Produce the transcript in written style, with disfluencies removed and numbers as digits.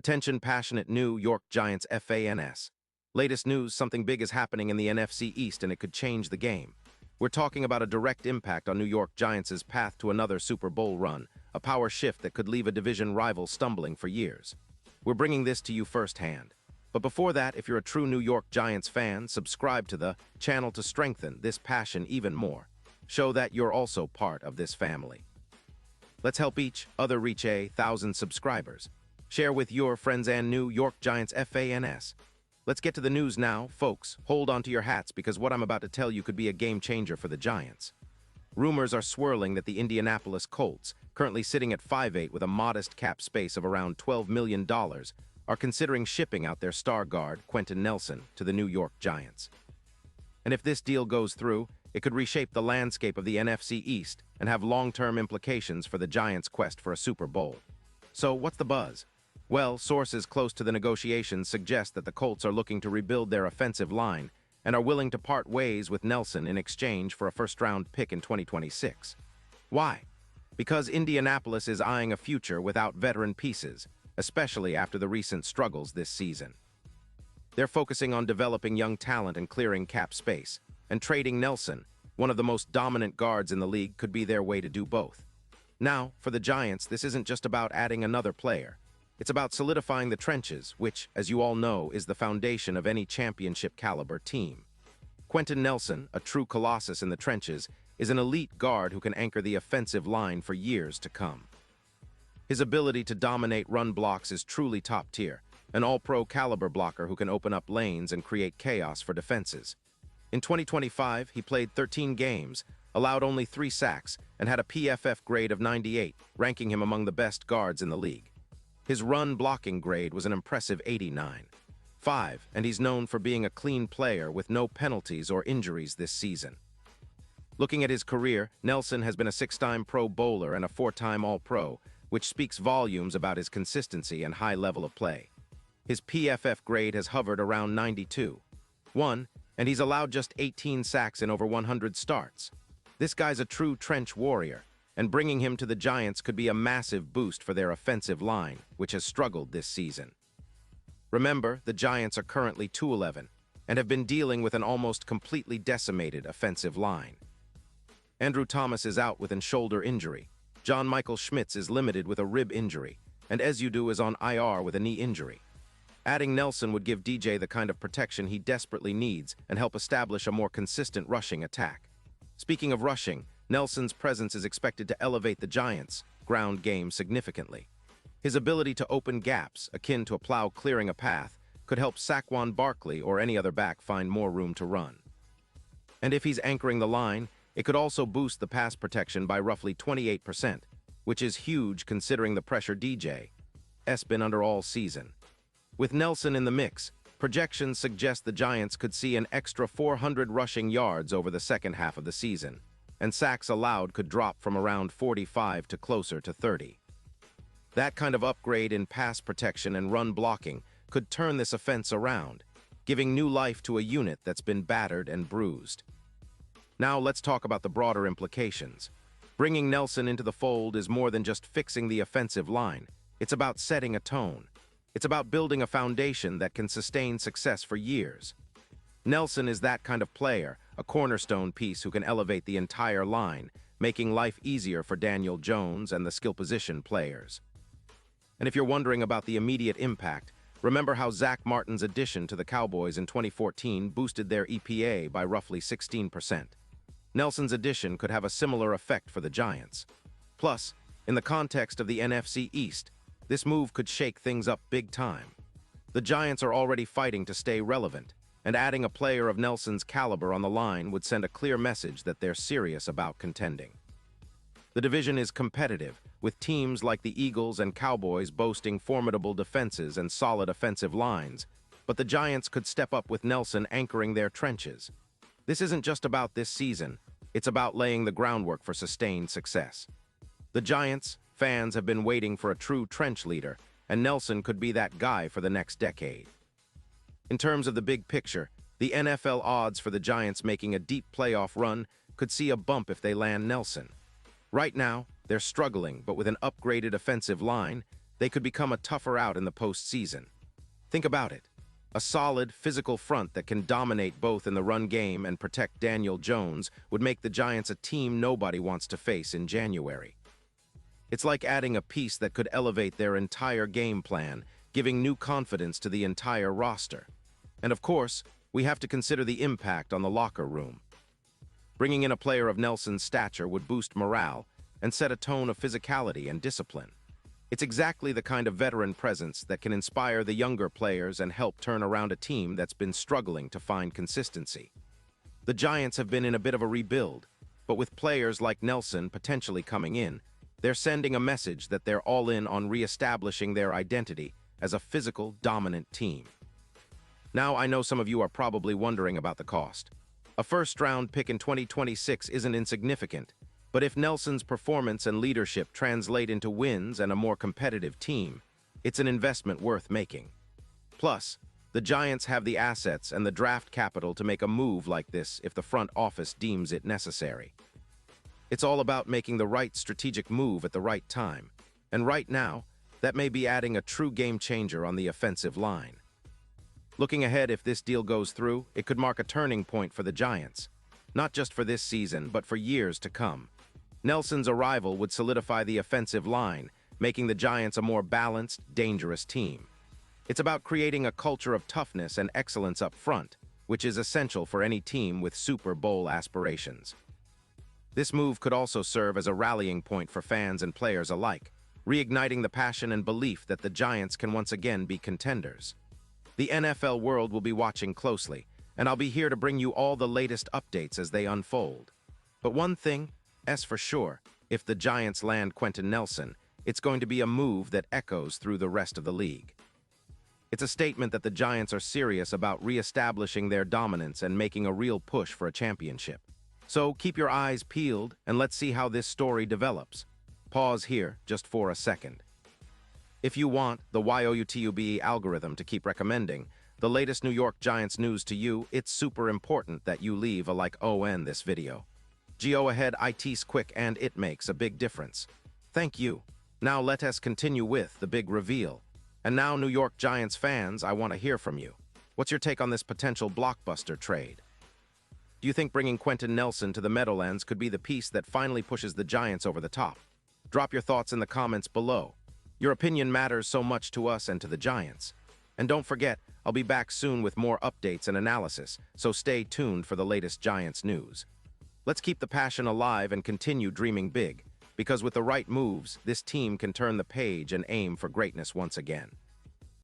Attention passionate New York Giants fans. Latest news, something big is happening in the NFC East and it could change the game. We're talking about a direct impact on New York Giants' path to another Super Bowl run, a power shift that could leave a division rival stumbling for years. We're bringing this to you firsthand. But before that, if you're a true New York Giants fan, subscribe to the channel to strengthen this passion even more. Show that you're also part of this family. Let's help each other reach 1,000 subscribers. Share with your friends and New York Giants fans. Let's get to the news now, folks. Hold on to your hats because what I'm about to tell you could be a game changer for the Giants. Rumors are swirling that the Indianapolis Colts, currently sitting at 5'8" with a modest cap space of around $12 million, are considering shipping out their star guard, Quenton Nelson, to the New York Giants. And if this deal goes through, it could reshape the landscape of the NFC East and have long-term implications for the Giants' quest for a Super Bowl. So, what's the buzz? Well, sources close to the negotiations suggest that the Colts are looking to rebuild their offensive line and are willing to part ways with Nelson in exchange for a first-round pick in 2026. Why? Because Indianapolis is eyeing a future without veteran pieces, especially after the recent struggles this season. They're focusing on developing young talent and clearing cap space, and trading Nelson, one of the most dominant guards in the league, could be their way to do both. Now, for the Giants, this isn't just about adding another player. It's about solidifying the trenches, which, as you all know, is the foundation of any championship-caliber team. Quenton Nelson, a true colossus in the trenches, is an elite guard who can anchor the offensive line for years to come. His ability to dominate run blocks is truly top-tier, an all-pro caliber blocker who can open up lanes and create chaos for defenses. In 2025, he played 13 games, allowed only 3 sacks, and had a PFF grade of 98, ranking him among the best guards in the league. His run-blocking grade was an impressive 89.5, and he's known for being a clean player with no penalties or injuries this season. Looking at his career, Nelson has been a 6-time Pro Bowler and a 4-time All-Pro, which speaks volumes about his consistency and high level of play. His PFF grade has hovered around 92.1, and he's allowed just 18 sacks in over 100 starts. This guy's a true trench warrior, and bringing him to the Giants could be a massive boost for their offensive line, which has struggled this season. Remember, the Giants are currently 2-11 and have been dealing with an almost completely decimated offensive line. Andrew Thomas is out with a shoulder injury. John Michael Schmitz is limited with a rib injury, and Ezudu is on IR with a knee injury. Adding Nelson would give DJ the kind of protection he desperately needs and help establish a more consistent rushing attack. Speaking of rushing, Nelson's presence is expected to elevate the Giants' ground game significantly. His ability to open gaps, akin to a plow clearing a path, could help Saquon Barkley or any other back find more room to run. And if he's anchoring the line, it could also boost the pass protection by roughly 28%, which is huge considering the pressure DJ's been under all season. With Nelson in the mix, projections suggest the Giants could see an extra 400 rushing yards over the second half of the season, and sacks allowed could drop from around 45 to closer to 30. That kind of upgrade in pass protection and run blocking could turn this offense around, giving new life to a unit that's been battered and bruised. Now let's talk about the broader implications. Bringing Nelson into the fold is more than just fixing the offensive line. It's about setting a tone. It's about building a foundation that can sustain success for years. Nelson is that kind of player, a cornerstone piece who can elevate the entire line, making life easier for Daniel Jones and the skill position players. And if you're wondering about the immediate impact, remember how Zach Martin's addition to the Cowboys in 2014 boosted their EPA by roughly 16%. Nelson's addition could have a similar effect for the Giants. Plus, in the context of the NFC East, this move could shake things up big time. The Giants are already fighting to stay relevant, and adding a player of Nelson's caliber on the line would send a clear message that they're serious about contending. The division is competitive, with teams like the Eagles and Cowboys boasting formidable defenses and solid offensive lines, but the Giants could step up with Nelson anchoring their trenches. This isn't just about this season, it's about laying the groundwork for sustained success. The Giants' fans have been waiting for a true trench leader, and Nelson could be that guy for the next decade. In terms of the big picture, the NFL odds for the Giants making a deep playoff run could see a bump if they land Nelson. Right now, they're struggling, but with an upgraded offensive line, they could become a tougher out in the postseason. Think about it. A solid, physical front that can dominate both in the run game and protect Daniel Jones would make the Giants a team nobody wants to face in January. It's like adding a piece that could elevate their entire game plan, giving new confidence to the entire roster. And of course, we have to consider the impact on the locker room. Bringing in a player of Nelson's stature would boost morale and set a tone of physicality and discipline. It's exactly the kind of veteran presence that can inspire the younger players and help turn around a team that's been struggling to find consistency. The Giants have been in a bit of a rebuild, but with players like Nelson potentially coming in, they're sending a message that they're all in on reestablishing their identity as a physical, dominant team. Now, I know some of you are probably wondering about the cost. A first-round pick in 2026 isn't insignificant, but if Nelson's performance and leadership translate into wins and a more competitive team, it's an investment worth making. Plus, the Giants have the assets and the draft capital to make a move like this if the front office deems it necessary. It's all about making the right strategic move at the right time, and right now, that may be adding a true game changer on the offensive line. Looking ahead, if this deal goes through, it could mark a turning point for the Giants, not just for this season, but for years to come. Nelson's arrival would solidify the offensive line, making the Giants a more balanced, dangerous team. It's about creating a culture of toughness and excellence up front, which is essential for any team with Super Bowl aspirations. This move could also serve as a rallying point for fans and players alike, reigniting the passion and belief that the Giants can once again be contenders. The NFL world will be watching closely, and I'll be here to bring you all the latest updates as they unfold. But one thing is for sure, if the Giants land Quentin Nelson, it's going to be a move that echoes through the rest of the league. It's a statement that the Giants are serious about reestablishing their dominance and making a real push for a championship. So keep your eyes peeled and let's see how this story develops. Pause here just for a second. If you want the YOUTUBE algorithm to keep recommending the latest New York Giants news to you, it's super important that you leave a like on this video. Go ahead, it's quick and it makes a big difference. Thank you. Now let us continue with the big reveal. And now, New York Giants fans, I want to hear from you. What's your take on this potential blockbuster trade? Do you think bringing Quentin Nelson to the Meadowlands could be the piece that finally pushes the Giants over the top? Drop your thoughts in the comments below. Your opinion matters so much to us and to the Giants. And don't forget, I'll be back soon with more updates and analysis, so stay tuned for the latest Giants news. Let's keep the passion alive and continue dreaming big, because with the right moves, this team can turn the page and aim for greatness once again.